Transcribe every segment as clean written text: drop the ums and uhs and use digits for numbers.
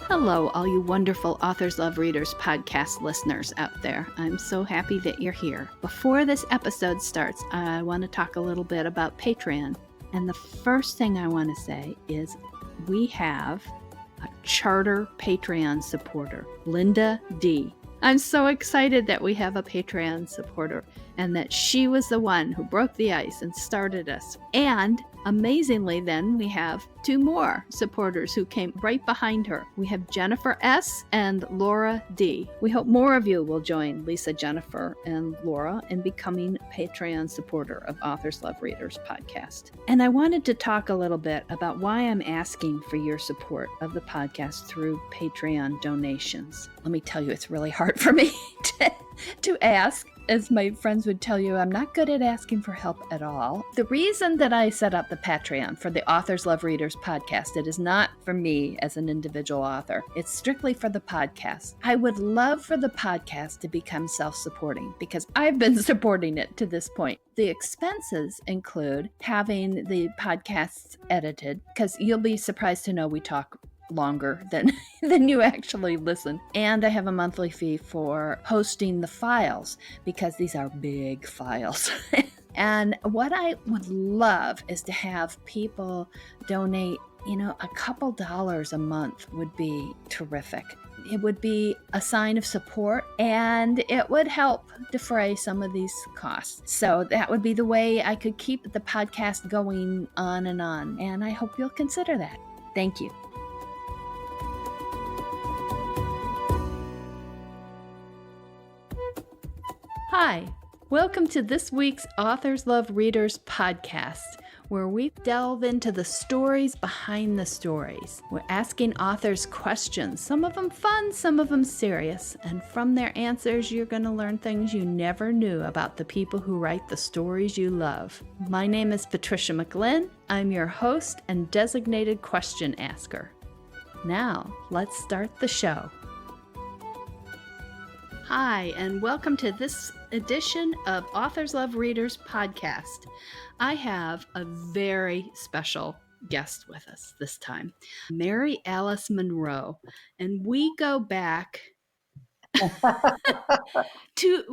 Hello, all you wonderful Authors Love Readers podcast listeners out there. I'm so happy that you're here. Before this episode starts, I want to talk a little bit about Patreon. And the first thing I want to say is we have a charter Patreon supporter, Linda D. I'm so excited that we have a Patreon supporter and that she was the one who broke the ice and started us. And amazingly, then we have two more supporters who came right behind her. We have Jennifer S. and Laura D. We hope more of you will join Lisa, Jennifer, and Laura in becoming a Patreon supporter of Authors Love Readers podcast. And I wanted to talk a little bit about why I'm asking for your support of the podcast through Patreon donations. Let me tell you, it's really hard for me to ask. As my friends would tell you, I'm not good at asking for help at all. The reason that I set up the Patreon for the Authors Love Readers podcast, it is not for me as an individual author. It's strictly for the podcast. I would love for the podcast to become self-supporting because I've been supporting it to this point. The expenses include having the podcasts edited, because you'll be surprised to know we talk longer than you actually listen. And I have a monthly fee for hosting the files because these are big files. And what I would love is to have people donate, a couple dollars a month would be terrific. It would be a sign of support and it would help defray some of these costs. So that would be the way I could keep the podcast going on. And I hope you'll consider that. Thank you. Hi, welcome to this week's Authors Love Readers podcast, where we delve into the stories behind the stories. We're asking authors questions, some of them fun, some of them serious, and from their answers, you're going to learn things you never knew about the people who write the stories you love. My name is Patricia McLinn. I'm your host and designated question asker. Now, let's start the show. Hi, and welcome to this edition of Authors Love Readers podcast. I have a very special guest with us this time, Mary Alice Monroe, and we go back to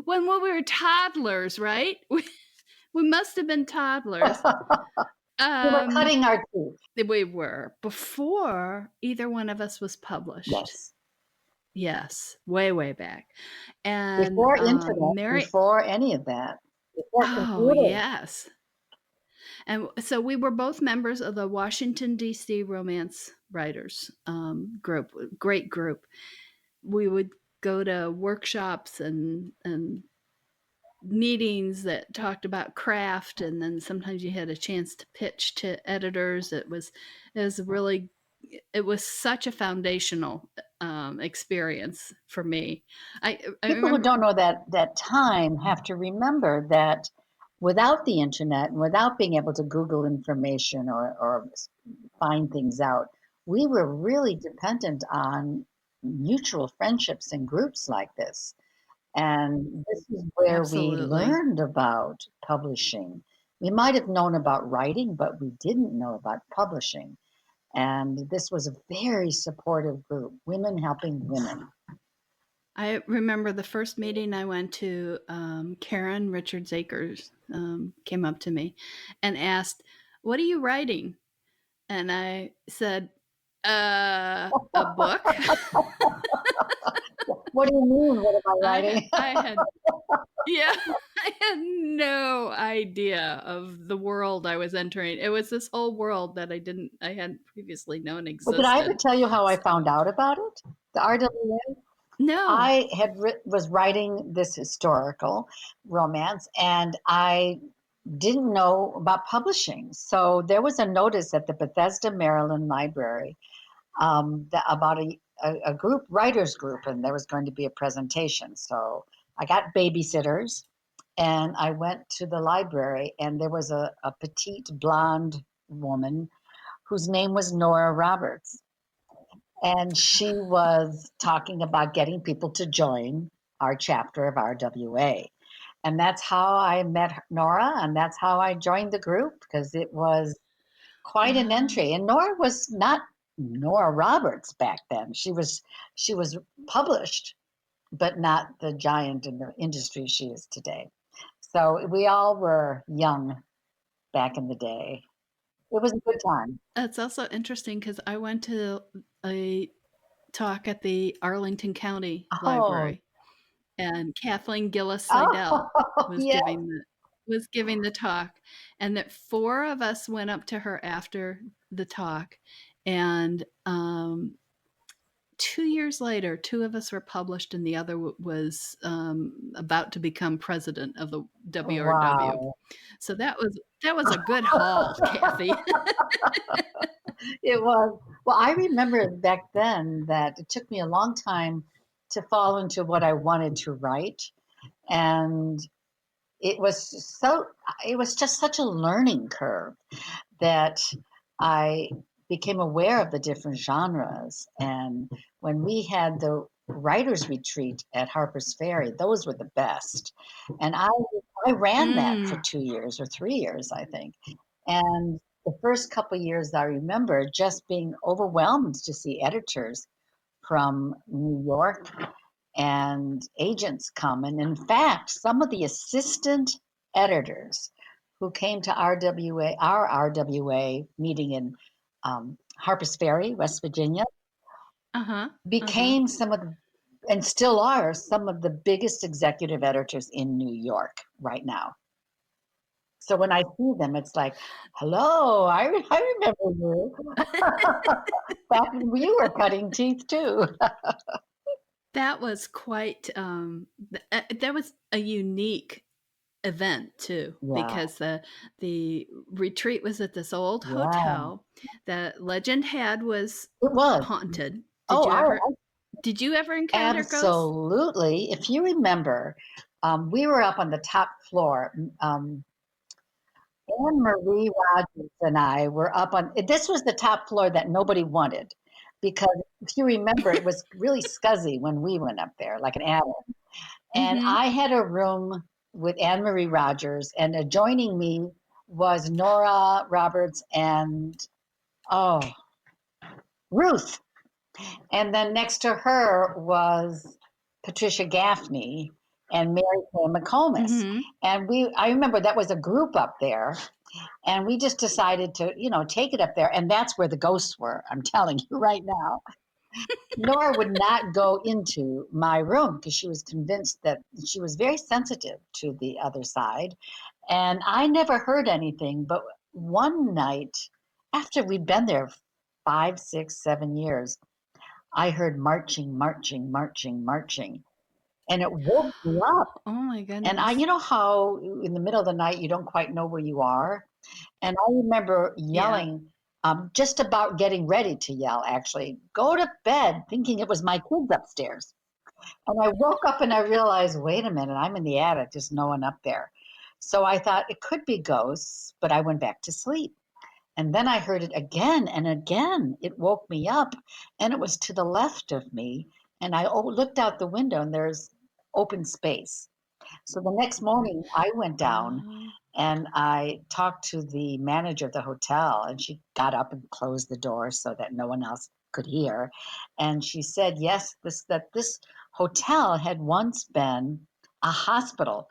when we were toddlers, right? We must have been toddlers. We were cutting our teeth. We were, before either one of us was published. Yes, way back. And before internet, before any of that. Yes. And so we were both members of the Washington, D.C. Romance Writers group, great group. We would go to workshops and meetings that talked about craft, and then sometimes you had a chance to pitch to editors. It was such a foundational experience for me. People who don't know that time have to remember that without the internet and without being able to Google information or find things out, we were really dependent on mutual friendships and groups like this. And this is where we learned about publishing. We might have known about writing, but we didn't know about publishing. And this was a very supportive group, women helping women. I remember the first meeting I went to, Karen Richards-Akers came up to me and asked, "What are you writing?" And I said, a book. What do you mean? What am I writing? I had no idea of the world I was entering. It was this whole world that I hadn't previously known existed. Well, did I ever tell you how I found out about it? The RWA? No. I was writing this historical romance, and I didn't know about publishing. So there was a notice at the Bethesda, Maryland library about a group, writers group, and there was going to be a presentation. So I got babysitters, and I went to the library, and there was a petite blonde woman whose name was Nora Roberts. And she was talking about getting people to join our chapter of RWA. And that's how I met Nora, and that's how I joined the group, because it was quite an entry. And Nora was not Nora Roberts back then. She was published, but not the giant in the industry she is today. So we all were young back in the day. It was a good time. It's also interesting because I went to a talk at the Arlington County Oh, Library, and Kathleen Gillis Seidel oh, was yes. giving the talk, and that 4 of us went up to her after the talk, and, 2 years later, 2 of us were published, and the other was, about to become president of the WRW. Wow. So that was a good haul, Kathy. It was. Well, I remember back then that it took me a long time to fall into what I wanted to write. And it was so, it was just such a learning curve that I became aware of the different genres. And when we had the writers retreat at Harper's Ferry, those were the best. And I ran that for Mm. 2 years or 3 years, I think. And the first couple of years, I remember just being overwhelmed to see editors from New York and agents come. And in fact, some of the assistant editors who came to our RWA meeting in Harpers Ferry, West Virginia, Uh-huh, uh-huh. became some of the, and still are some of the biggest executive editors in New York right now. So when I see them, it's like, hello, I remember you. Back when you were cutting teeth too. That was quite, that was a unique event too, Yeah, because the retreat was at this old yeah, hotel that legend had was it was. haunted. Oh, Did you ever encounter ghosts? absolutely. If you remember, we were up on the top floor. Anne Marie Rogers and I were up on, this was the top floor that nobody wanted because if you remember, it was really scuzzy when we went up there, like an attic. And Mhm. I had a room with Anne Marie Rogers, and adjoining me was Nora Roberts and, oh, Ruth. And then next to her was Patricia Gaffney and Mary Kay McComas. Mhm. And I remember that was a group up there, and we just decided to, take it up there. And that's where the ghosts were. I'm telling you right now. Nora would not go into my room because she was convinced that she was very sensitive to the other side. And I never heard anything. But one night, after we'd been there 5, 6, 7 years, I heard marching, marching, marching, marching. And it woke me up. Oh my And goodness. how in the middle of the night you don't quite know where you are? And I remember Yeah. yelling, just about getting ready to yell, actually, go to bed, thinking it was my kids upstairs. And I woke up and I realized, wait a minute, I'm in the attic, there's no one up there. So I thought it could be ghosts, but I went back to sleep. And then I heard it again and again. It woke me up, and it was to the left of me. And I looked out the window, and there's open space. So the next morning, I went down Oh. and I talked to the manager of the hotel, and she got up and closed the door so that no one else could hear. And she said, yes, this hotel had once been a hospital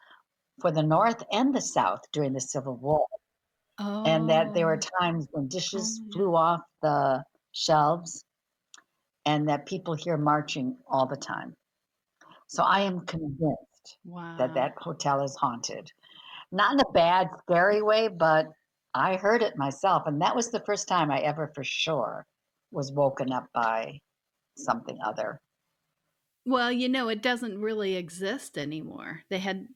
for the North and the South during the Civil War, and that there were Oh. times when Oh dishes my god. flew off the shelves and that people hear marching all the time. So I am convinced that Wow. that hotel is haunted. Not in a bad, scary way, but I heard it myself. And that was the first time I ever for sure was woken up by something other. Well, it doesn't really exist anymore. They had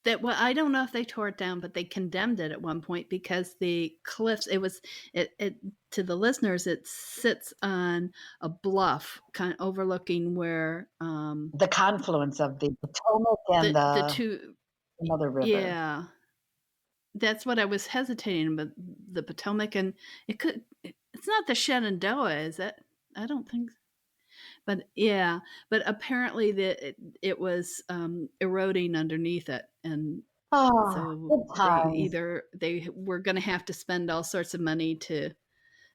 that well, I don't know if they tore it down, but they condemned it at one point because the cliffs it to the listeners, it sits on a bluff kind of overlooking where The confluence of the Potomac and the the two another river. yeah. That's what I was hesitating, but the Potomac and it's not the Shenandoah, is it? I don't think but yeah, but apparently it was eroding underneath it, and Oh, so good times. they were going to have to spend all sorts of money to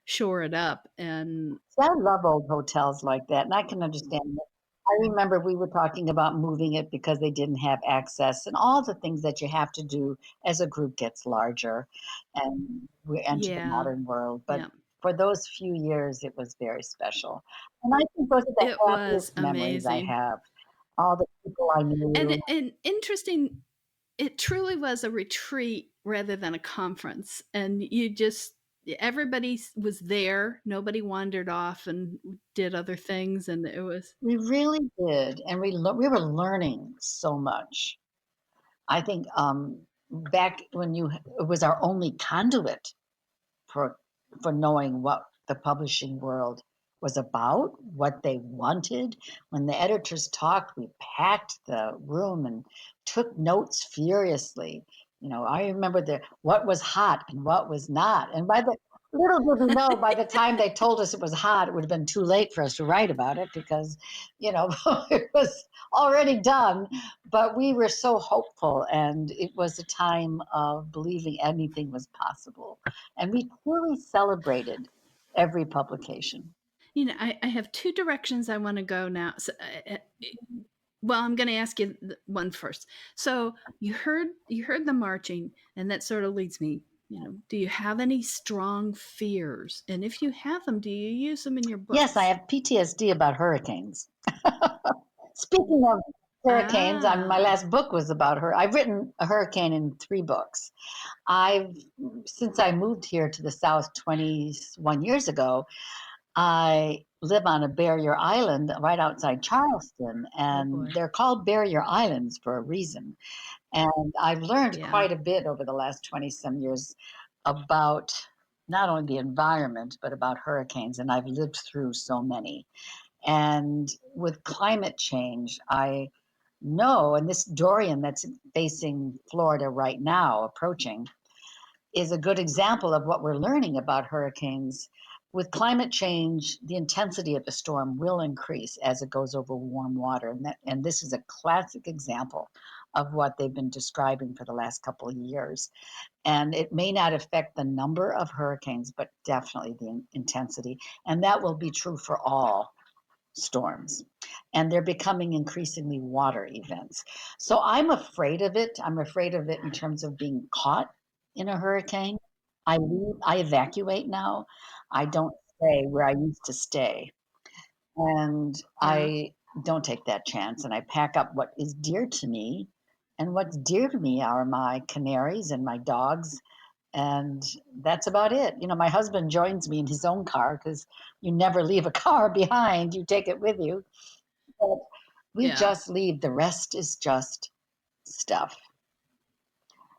shore it up. And See, I love old hotels like that, and I can understand that. I remember we were talking about moving it because they didn't have access and all the things that you have to do as a group gets larger and we enter the yeah, modern world. But yeah, for those few years, it was very special. And I think those are the it was happiest memories I amazing. have. All the people I knew. And interesting, it truly was a retreat rather than a conference. And everybody was there. Nobody wandered off and did other things. And it was, We really did, and we were learning so much. I think back when it was our only conduit for knowing what the publishing world was about, what they wanted. When the editors talked, we packed the room and took notes furiously. I remember what was hot and what was not. And by the little did we know, by the time they told us it was hot, it would have been too late for us to write about it because, it was already done. But we were so hopeful, and it was a time of believing anything was possible. And we truly celebrated every publication. I have two directions I want to go now. So, well, I'm going to ask you one first. So you heard the marching, and that sort of leads me. Do you have any strong fears? And if you have them, do you use them in your Yes, I books? have PTSD about hurricanes. Speaking of hurricanes, my Ah, last book was about her. I've written a hurricane in 3 books. I've Since I moved here to the South 21 years ago, I live on a barrier island right outside Charleston, oh and boy, they're called barrier islands for a reason. And I've learned yeah. quite a bit over the last 20 some years about not only the environment, but about hurricanes. And I've lived through so many. And with climate change, I know, and this Dorian that's facing Florida right now, approaching, is a good example of what we're learning about hurricanes. With climate change, the intensity of the storm will increase as it goes over warm water. And this is a classic example of what they've been describing for the last couple of years. And it may not affect the number of hurricanes, but definitely the intensity. And that will be true for all storms. And they're becoming increasingly water events. So I'm afraid of it. I'm afraid of it in terms of being caught in a hurricane. I leave, I evacuate now. I don't stay where I used to stay. And Yeah. I don't take that chance. And I pack up what is dear to me. And what's dear to me are my canaries and my dogs, and that's about it. My husband joins me in his own car because you never leave a car behind, you take it with you. But we Yeah. just leave. The rest is just stuff.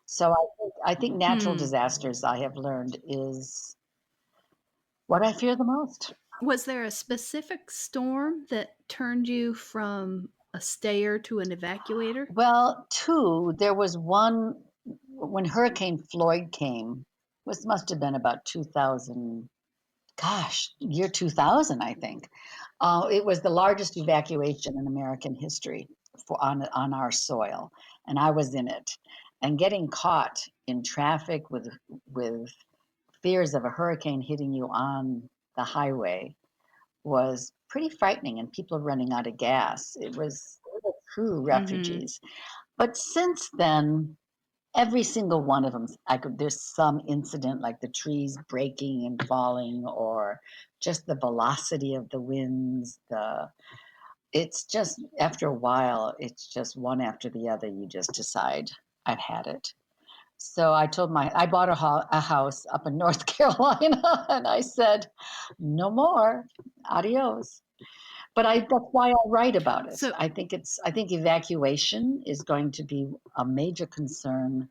So I think natural Hmm. disasters, I have learned, is what I fear the most. Was there a specific storm that turned you from a stayer to an evacuator? Well, two, there was one when Hurricane Floyd came, was must have been about 2000, gosh, year 2000, I think. It was the largest evacuation in American history on our soil, and I was in it. And getting caught in traffic with fears of a hurricane hitting you on the highway was pretty frightening, and people running out of gas. They were true Mm-hmm. refugees. But since then, every single one of them, there's some incident like the trees breaking and falling, or just the velocity of the winds. It's just after a while, it's just one after the other. You just decide I've had it. So I bought a house up in North Carolina, and I said, no more, adios. But that's why I write about it. So, I think evacuation is going to be a major concern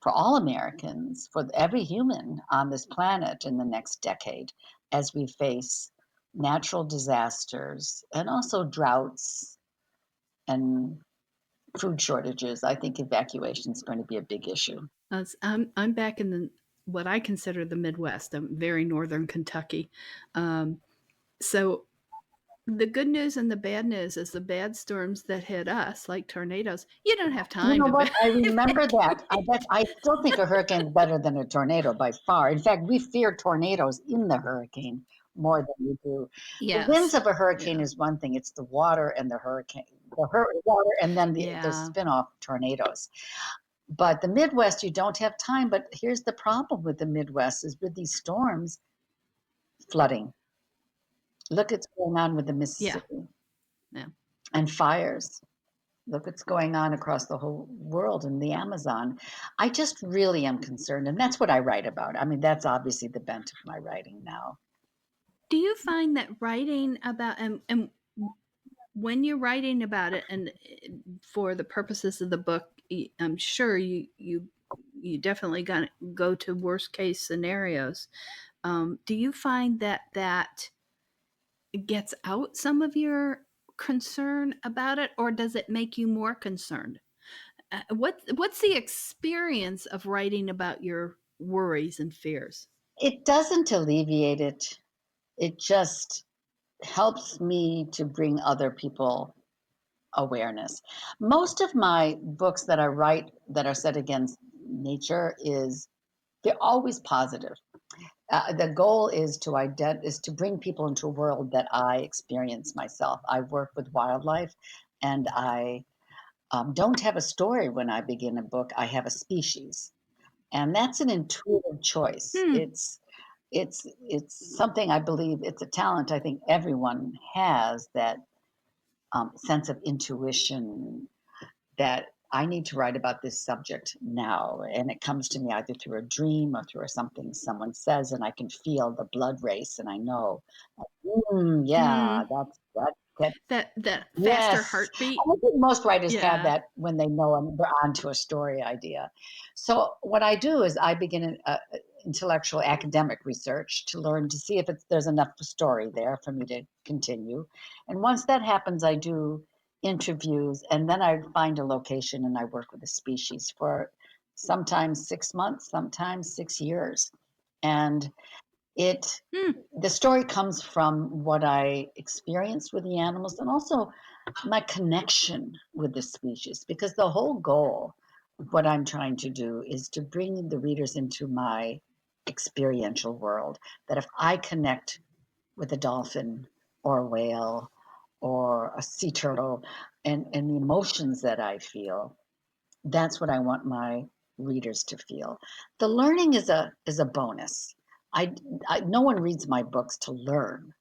for all Americans, for every human on this planet in the next decade, as we face natural disasters and also droughts and food shortages. I think evacuation is going to be a big issue. I'm back in what I consider the Midwest. I'm very northern Kentucky. So The good news and the bad news is the bad storms that hit us, like tornadoes, you don't have You time know to what? be I remember that. I still think a hurricane is better than a tornado by far. In fact, we fear tornadoes in the hurricane more than we do. The winds Yes. of a hurricane Yeah. is one thing. It's the water and the hurricane, water, and then the Yeah. spin-off tornadoes. But the Midwest, you don't have time. But here's the problem with the Midwest is with these storms, flooding. Look what's going on with the Yeah. Mississippi Yeah. and fires. Look what's going on across the whole world in the Amazon. I just really am concerned, and that's what I write about. I mean, that's obviously the bent of my writing now. Do you find that writing about and when you're writing about it and for the purposes of the book, I'm sure you definitely gonna go to worst case scenarios. Do you find that gets out some of your concern about it, or does it make you more concerned? What's the experience of writing about your worries and fears? It doesn't alleviate it, it just helps me to bring other people awareness. Most of my books that I write that are set against nature is they're always positive. The goal is to bring people into a world that I experience myself. I work with wildlife, and I don't have a story when I begin a book. I have a species, and that's an intuitive choice. Hmm. It's something I believe it's a talent. I think everyone has that sense of intuition that I need to write about this subject now. And it comes to me either through a dream or through something someone says, and I can feel the blood race, and I know, yeah, Hmm. that. That faster Yes, heartbeat. I think most writers have Yeah. that when they know they're onto a story idea. So what I do is I begin an intellectual academic research to learn to see if there's enough story there for me to continue. And once that happens, I do interviews, and then I find a location and I work with a species for sometimes 6 months, sometimes 6 years, and it Hmm. the story comes from what I experienced with the animals and also my connection with the species, because the whole goal of what I'm trying to do is to bring the readers into my experiential world. That if I connect with a dolphin or a whale or a sea turtle and the emotions that I feel, that's what I want my readers to feel. The learning is a bonus. I, no one reads my books to learn,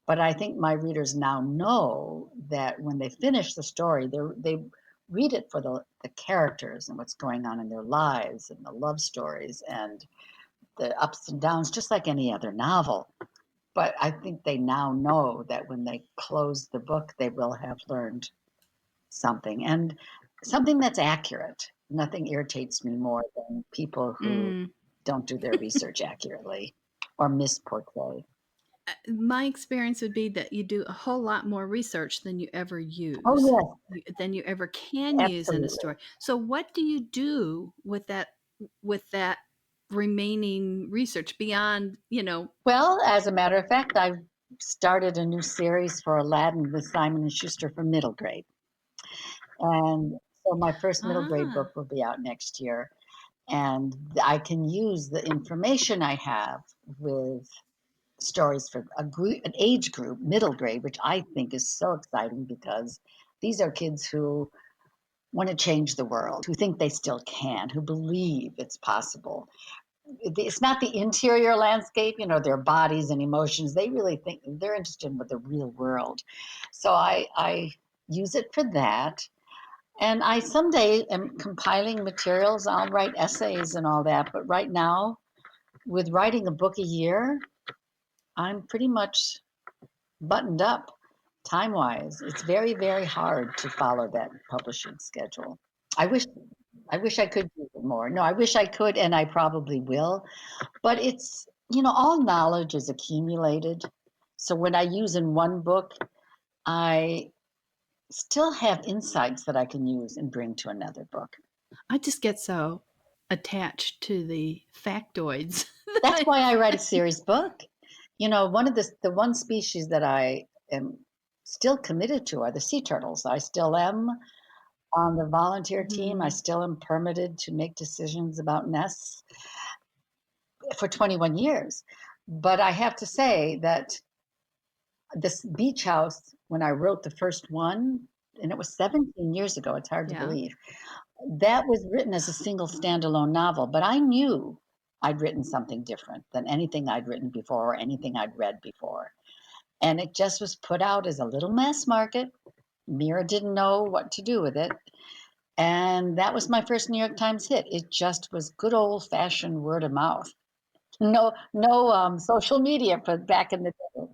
but I think my readers now know that when they finish the story, they read it for the characters and what's going on in their lives and the love stories and the ups and downs, just like any other novel. But I think they now know that when they close the book, they will have learned something and something that's accurate. Nothing irritates me more than people who Mm. don't do their research accurately or misportray. My experience would be that you do a whole lot more research than you ever Oh, use, yes, than you ever can use in a absolutely. story. So, what do you do with that remaining research beyond, Well, as a matter of fact, I've started a new series for Aladdin with Simon and Schuster for middle grade. And so my first middle grade Ah, book will be out next year. And I can use the information I have with stories for an age group, middle grade, which I think is so exciting because these are kids who want to change the world, who think they still can, who believe it's possible. It's not the interior landscape, their bodies and emotions. They really think they're interested in the real world. So I use it for that. And I someday am compiling materials. I'll write essays and all that. But right now, with writing a book a year, I'm pretty much buttoned up time wise. It's very, very hard to follow that publishing schedule. I wish I wish I could do it more. No, I wish I could, and I probably will. But it's all knowledge is accumulated. So when I use in one book, I still have insights that I can use and bring to another book. I just get so attached to the factoids. That's why I write a series book. One of the one species that I am still committed to are the sea turtles. I still am on the volunteer team. I Mhm. still am permitted to make decisions about nests for 21 years. But I have to say that this beach house, when I wrote the first one, and it was 17 years ago, it's hard to Yeah. believe, that was written as a single standalone novel. But I knew I'd written something different than anything I'd written before or anything I'd read before. And it just was put out as a little mass market. Mira didn't know what to do with it. And that was my first New York Times hit. It just was good old fashioned word of mouth. No social media for back in the day.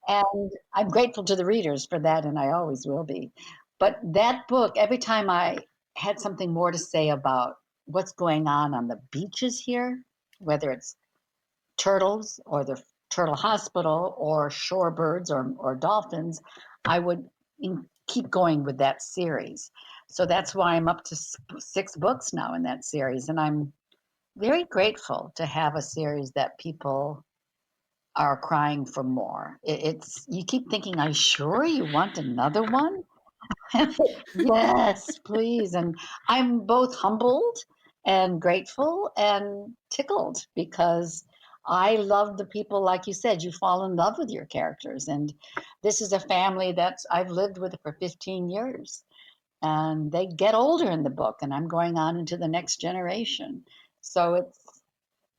And I'm grateful to the readers for that, and I always will be. But that book, every time I had something more to say about what's going on the beaches here, whether it's turtles or the turtle hospital or shorebirds or dolphins, I would keep going with that series. So that's why I'm up to 6 books now in that series. And I'm very grateful to have a series that people are crying for more. It's you keep thinking, "Are you sure you want another one?" Yes, please. And I'm both humbled and grateful and tickled because I love the people, like you said, you fall in love with your characters. And this is a family that I've lived with for 15 years. And they get older in the book, and I'm going on into the next generation. So it's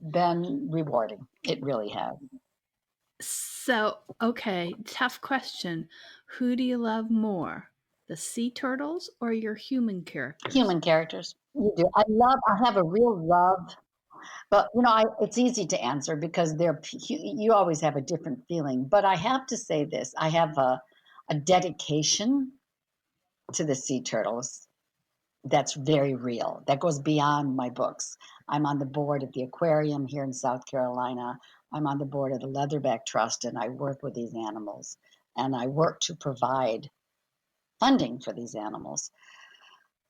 been rewarding. It really has. So, okay, tough question. Who do you love more, the sea turtles or your human characters? Human characters. You do. I have a real love, but it's easy to answer because you always have a different feeling. But I have to say this: I have a dedication to the sea turtles that's very real. That goes beyond my books. I'm on the board at the aquarium here in South Carolina. I'm on the board of the Leatherback Trust, and I work with these animals, and I work to provide funding for these animals.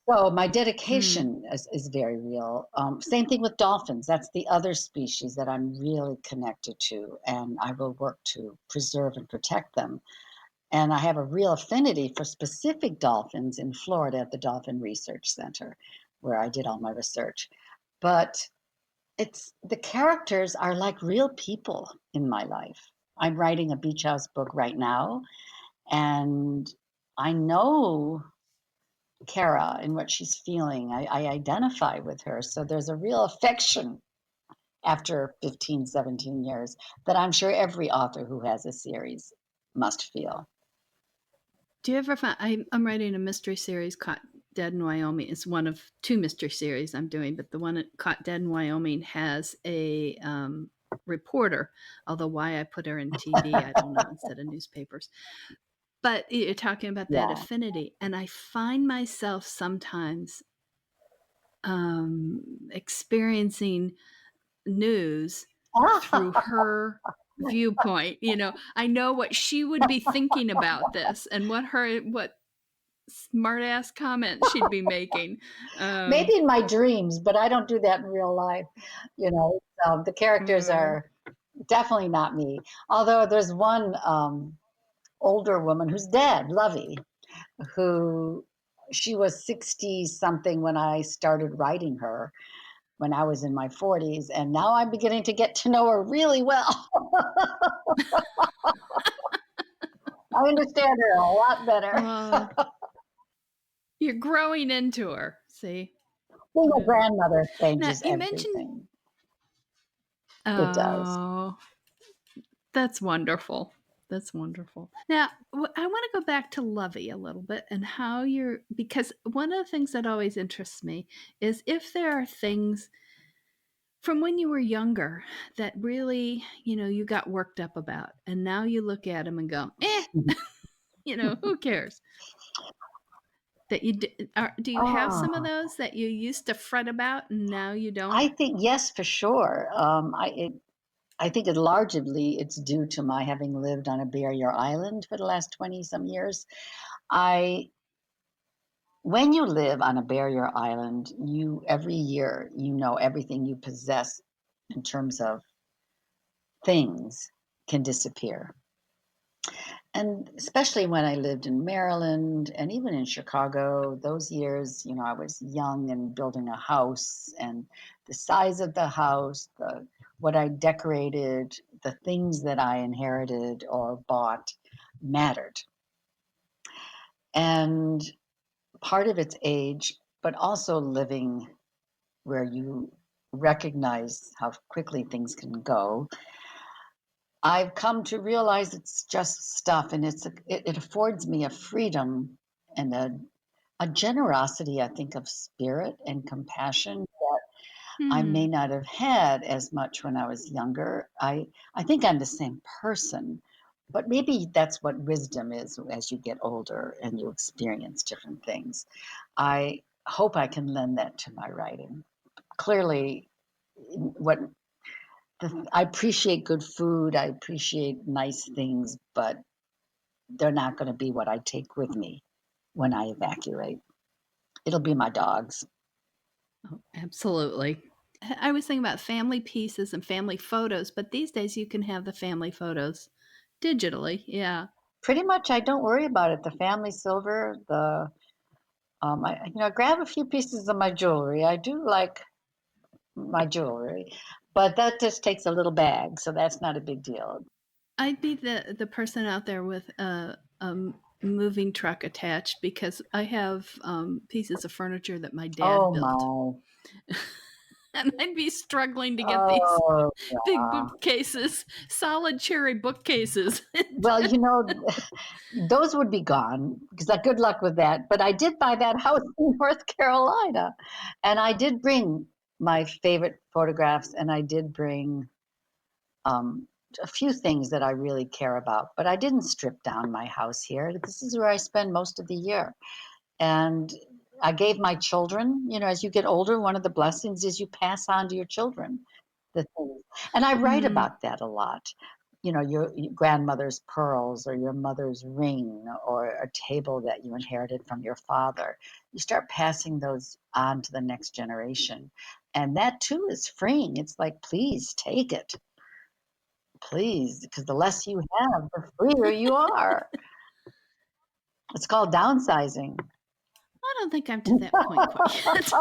So my Mm. dedication is very real. Same thing with dolphins. That's the other species that I'm really connected to, and I will work to preserve and protect them. And I have a real affinity for specific dolphins in Florida at the Dolphin Research Center, where I did all my research. But it's the characters are like real people in my life. I'm writing a beach house book right now, and I know Kara and what she's feeling. I identify with her. So there's a real affection after 15, 17 years that I'm sure every author who has a series must feel. Do you ever find I'm writing a mystery series caught dead in Wyoming? It's one of 2 mystery series I'm doing, but the one caught dead in Wyoming has a reporter. Although why I put her in TV, I don't know, instead of newspapers. But you're talking about that Yeah. affinity, and I find myself sometimes experiencing news through her viewpoint. I know what she would be thinking about this and what smart ass comment she'd be making. Maybe in my dreams, but I don't do that in real life. The characters Uh, are definitely not me. Although there's one older woman who's dead, Lovey, who she was 60 something when I started writing her when I was in my 40s, and now I'm beginning to get to know her really well. I understand her a lot better. well, you're growing into her. See. Being a Yeah. grandmother Now changes you mentioned. everything. It does. Oh, that's wonderful. That's wonderful. Now, I want to go back to Lovey a little bit and how because one of the things that always interests me is if there are things from when you were younger that really, you got worked up about, and now you look at them and go, who cares? That do you have some of Oh, those that you used to fret about and now you don't? I think yes, for sure. I think it largely it's due to my having lived on a barrier island for the last 20 some years. I When you live on a barrier island, you every year you know everything you possess in terms of things can disappear. And especially when I lived in Maryland and even in Chicago, those years, I was young and building a house, and the size of the house, what I decorated, the things that I inherited or bought mattered. And part of it's age, but also living where you recognize how quickly things can go. I've come to realize it's just stuff, and it affords me a freedom and a generosity, I think, of spirit and compassion that I may Hmm. not have had as much when I was younger. I think I'm the same person, but maybe that's what wisdom is as you get older and you experience different things. I hope I can lend that to my writing. Clearly, what I appreciate good food, I appreciate nice things, but they're not going to be what I take with me when I evacuate. It'll be my dogs. Oh, absolutely. I was thinking about family pieces and family photos, but these days you can have the family photos digitally. Yeah. Pretty much, I don't worry about it. The family silver, I grab a few pieces of my jewelry. I do like my jewelry, but that just takes a little bag, so that's not a big deal. I'd be the person out there with a moving truck attached because I have pieces of furniture that my dad Oh built, my. and I'd be struggling to get these Oh big yeah. bookcases, solid cherry bookcases. Well, those would be gone because good luck with that. But I did buy that house in North Carolina, and I did bring my favorite photographs, and I did bring um, a few things that I really care about. But I didn't strip down my house here. This is where I spend most of the year, and I gave my children. As you get older, one of the blessings is you pass on to your children the things, and I write Mm. about that a lot. Your grandmother's pearls or your mother's ring or a table that you inherited from your father. You start passing those on to the next generation. And that too is freeing. It's like, please take it. Please, because the less you have, the freer you are. It's called downsizing. I don't think I'm to that point quite yet.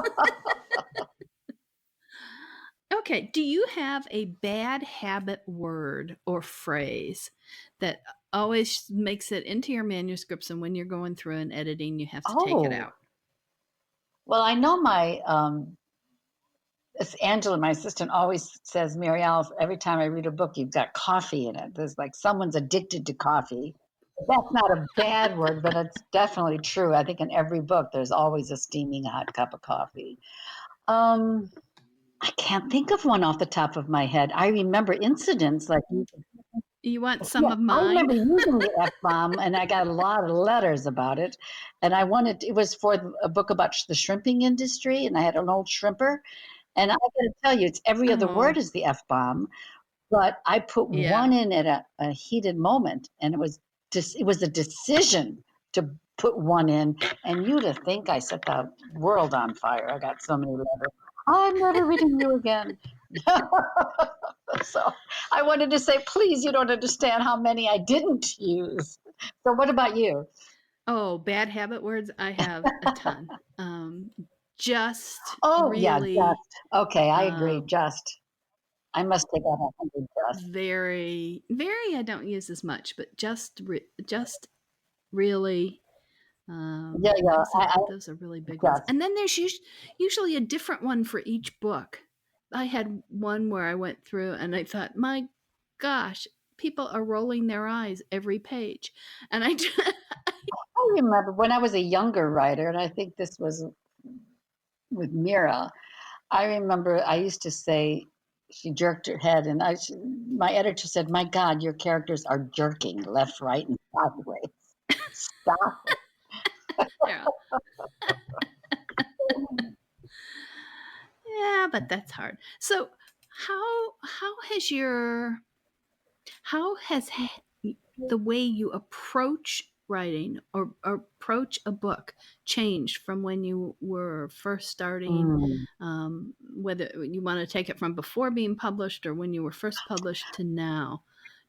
Okay, do you have a bad habit word or phrase that always makes it into your manuscripts, and when you're going through and editing, you have to take it Oh, out? well, I know it's Angela, my assistant, always says, Mary Alice, every time I read a book, you've got coffee in it. There's like someone's addicted to coffee. That's not a bad word, but it's definitely true. I think in every book, there's always a steaming hot cup of coffee. Um, I can't think of one off the top of my head. I remember incidents like, You want some yeah, of I mine? remember using the F bomb, and I got a lot of letters about it. And it was for a book about the shrimping industry, and I had an old shrimper. And I got to tell you, it's every other Oh, word is the F bomb, but I put yeah. one in at a heated moment, and it was a decision to put one in. And you'd have think I set the world on fire. I got so many letters. I'm never reading you again. So I wanted to say, please, you don't understand how many I didn't use. So what about you? Oh, bad habit words? I have a ton. Just Oh yeah, really just okay. I agree. um, Just I must take out 100 just. very I don't use as much, but just really Yeah, yeah. those are really big ones. Just. And then there's usually a different one for each book. I had one where I went through and I thought, my gosh, people are rolling their eyes every page. And I I remember when I was a younger writer, and I think this was with Mira. I remember I used to say she jerked her head, and my editor said, "My God, your characters are jerking left, right, and sideways. Stop." yeah. Yeah, but that's hard. So how has your how has the way you approach writing or approach a book changed from when you were first starting, Mm. whether you want to take it from before being published or when you were first published to now?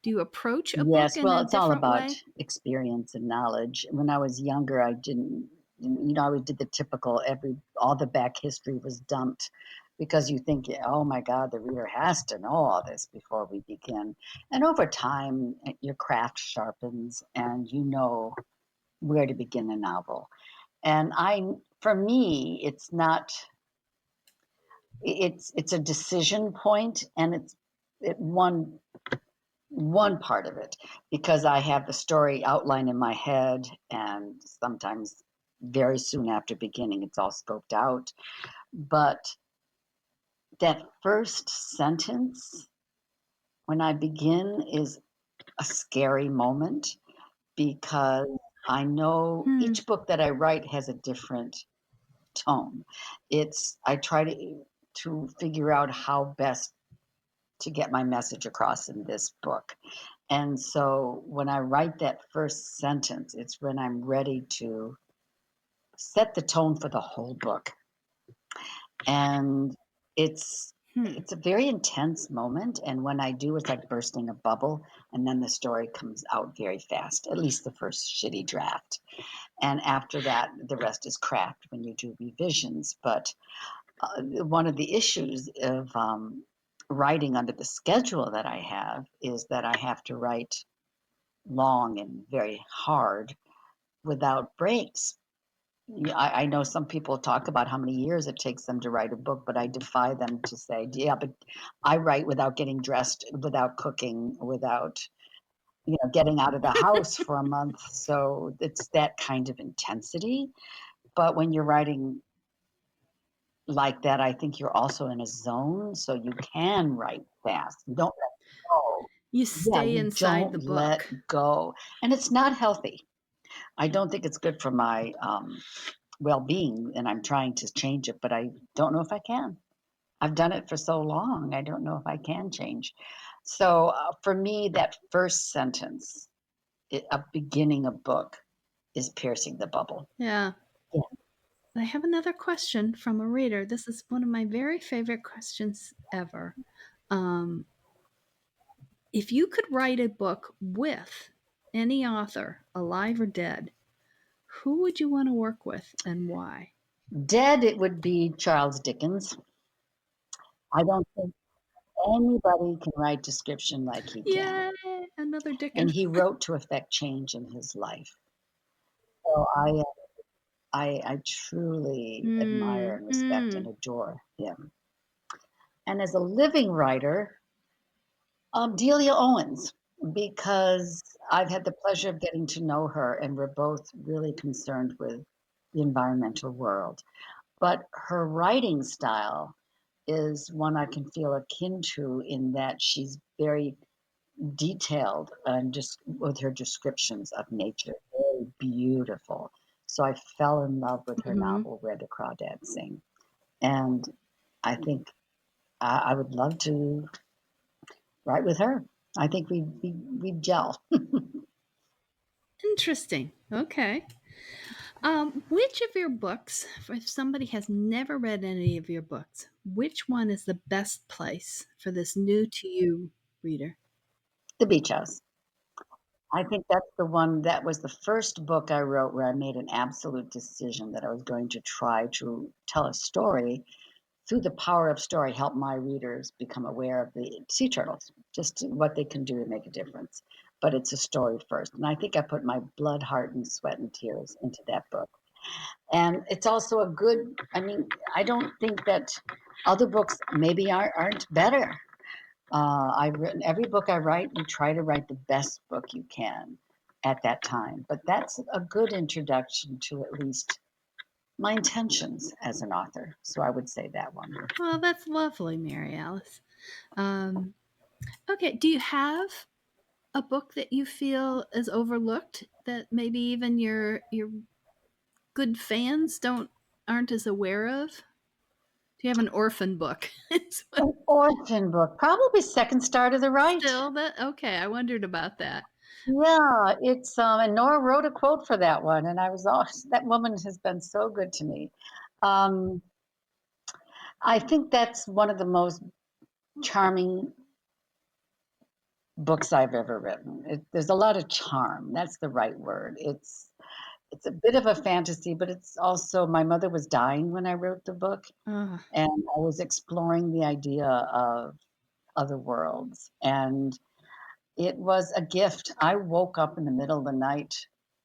Do you approach a book Yes, in well, a it's all different about way? experience and knowledge. When I was younger, I didn't, I always did the typical all the back history was dumped because you think, oh my God, the reader has to know all this before we begin. And over time, your craft sharpens and you know where to begin a novel. And for me, it's not, it's a decision point, and one part of it because I have the story outline in my head, and sometimes very soon after beginning, it's all scoped out. But that first sentence when I begin is a scary moment because I know Hmm. each book that I write has a different tone. I try to figure out how best to get my message across in this book. And so when I write that first sentence, it's when I'm ready to set the tone for the whole book. And it's Hmm. it's a very intense moment, and when I do, it's like bursting a bubble, and then the story comes out very fast, at least the first shitty draft. And after that, the rest is craft when you do revisions. But one of the issues of writing under the schedule that I have is that I have to write long and very hard without breaks. Yeah, I know some people talk about how many years it takes them to write a book, but I defy them to say, yeah, but I write without getting dressed, without cooking, without, getting out of the house for a month. So it's that kind of intensity. But when you're writing like that, I think you're also in a zone, so you can write fast. You don't let go. You Yeah, stay you inside the don't book. let go. And it's not healthy. I don't think it's good for my well-being, and I'm trying to change it, but I don't know if I can. I've done it for so long. I don't know if I can change. So for me, that first sentence, a beginning a book, is piercing the bubble. Yeah. Yeah. I have another question from a reader. This is one of my very favorite questions ever. Um, if you could write a book with any author, alive or dead, who would you want to work with and why? Dead, it would be Charles Dickens. I don't think anybody can write description like he can. Yay, another And Dickens. he wrote to affect change in his life. So I truly admire and respect and adore him. And as a living writer, Delia Owens, because I've had the pleasure of getting to know her, and we're both really concerned with the environmental world. But her writing style is one I can feel akin to in that she's very detailed and just with her descriptions of nature, very beautiful. So I fell in love with her Mm-hmm. novel Where the Crawdads Sing, and I think I would love to write with her. I think we gel. Interesting. Okay. Which of your books, if somebody has never read any of your books, which one is the best place for this new to you reader? The Beach House. I think that's the one that was the first book I wrote where I made an absolute decision that I was going to try to tell a story through the power of story, help my readers become aware of the sea turtles, just what they can do to make a difference. But it's a story first. And I think I put my blood, heart, and sweat and tears into that book. And it's also a good, I mean, I don't think that other books maybe aren't better. I've written every book I write, you try to write the best book you can at that time. But that's a good introduction to at least my intentions as an author. So I would say that one. Well, that's lovely, Mary Alice. Okay, do you have a book that you feel is overlooked that maybe even your good fans aren't as aware of? Do you have an orphan book? An orphan book, probably Second Star to the Right. Still that okay, I wondered about that. Yeah, it's and Nora wrote a quote for that one, and I was that woman has been so good to me. Um, I think that's one of the most charming books I've ever written. There's a lot of charm. That's the right word. It's a bit of a fantasy, but it's also, my mother was dying when I wrote the book, Oh, and I was exploring the idea of other worlds, and it was a gift. I woke up in the middle of the night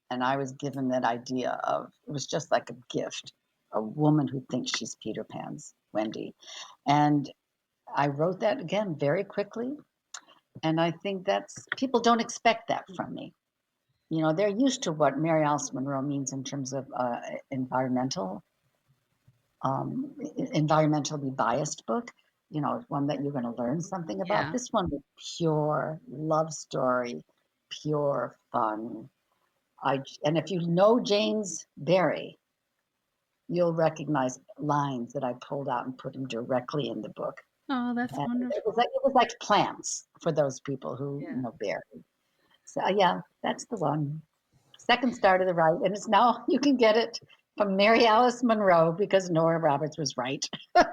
and I was given that idea of, it was just like a gift, a woman who thinks she's Peter Pan's Wendy. And I wrote that again very quickly. And I think people don't expect that from me. You know, they're used to what Mary Alice Monroe means in terms of environmentally biased book. You know, one that you're going to learn something about. yeah. This one was pure love story, pure fun. And if you know James Barry, you'll recognize lines that I pulled out and put them directly in the book. Oh, that's And wonderful. it was like plants for those people who Yeah. know Barry. So yeah, that's the one. Second Star to the Right, and it's now, you can get it from Mary Alice Monroe because Nora Roberts was right. Yeah.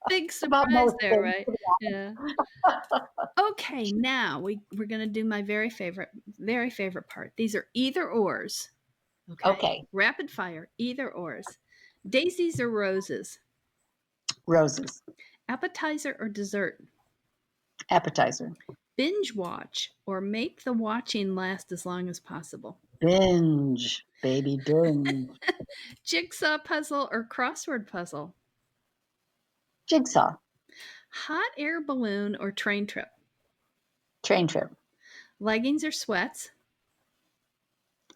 Big About surprise most there, things. right? Yeah. Okay, now we're gonna do my very favorite part. These are either ors. Okay. Okay, Rapid fire, either ors. Daisies or roses? roses, Appetizer or dessert? appetizer, Binge watch or make the watching last as long as possible? binge, baby, binge, Jigsaw puzzle or crossword puzzle? jigsaw, Hot air balloon or train trip? train trip, Leggings or sweats?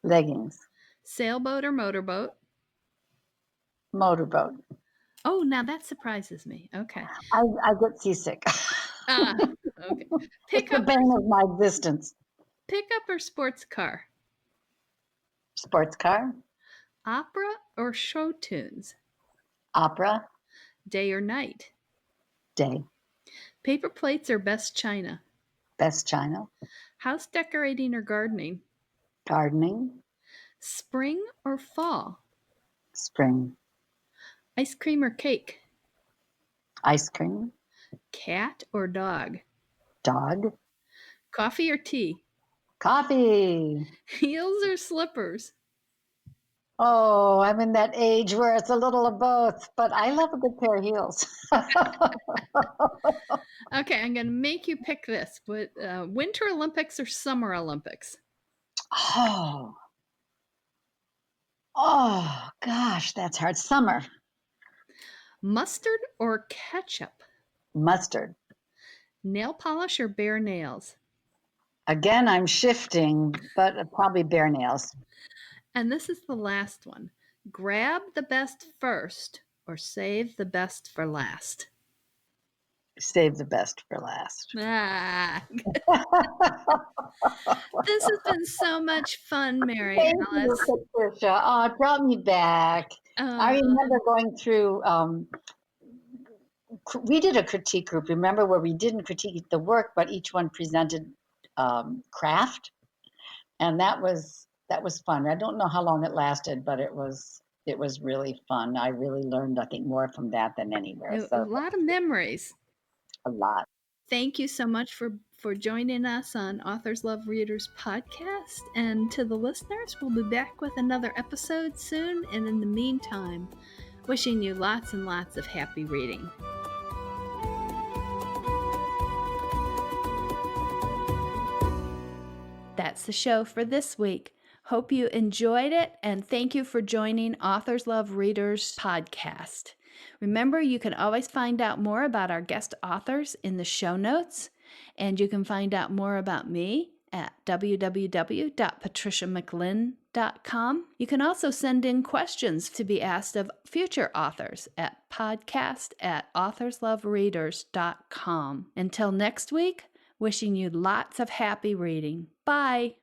leggings, Sailboat or motorboat? motorboat. Oh, now that surprises me. Okay. I get seasick. Ah, okay. It's the bane of my existence. Pickup or sports car? Sports car, Opera or show tunes? opera, Day or night? day, Paper plates or best china? best china, House decorating or gardening? gardening, Spring or fall? spring, Ice cream or cake? ice cream, Cat or dog? dog, Coffee or tea? coffee. Heels or slippers? Oh, I'm in that age where it's a little of both, but I love a good pair of heels. Okay, I'm going to make you pick this. But Winter Olympics or Summer Olympics? Oh, oh, gosh, that's hard. Summer, Mustard or ketchup? mustard. Nail polish or bare nails? Again, I'm shifting, but probably bare nails. And this is the last one. Grab the best first or save the best for last. Save the best for last. Ah, this has been so much fun, Mary Thank Alice. you, Patricia. Oh, it brought me back. I remember going through, we did a critique group, remember, where we didn't critique the work, but each one presented craft. And that was fun. I don't know how long it lasted, but it was really fun. I really learned, I think, more from that than anywhere. A So lot of memories. a lot. Thank you so much for joining us on Authors Love Readers podcast. And to the listeners, we'll be back with another episode soon. And in the meantime, wishing you lots and lots of happy reading. That's the show for this week. Hope you enjoyed it, and thank you for joining Authors Love Readers podcast. Remember, you can always find out more about our guest authors in the show notes, and you can find out more about me at www.patriciamclinn.com. You can also send in questions to be asked of future authors at podcast@authorslovereaders.com. Until next week, wishing you lots of happy reading. Bye.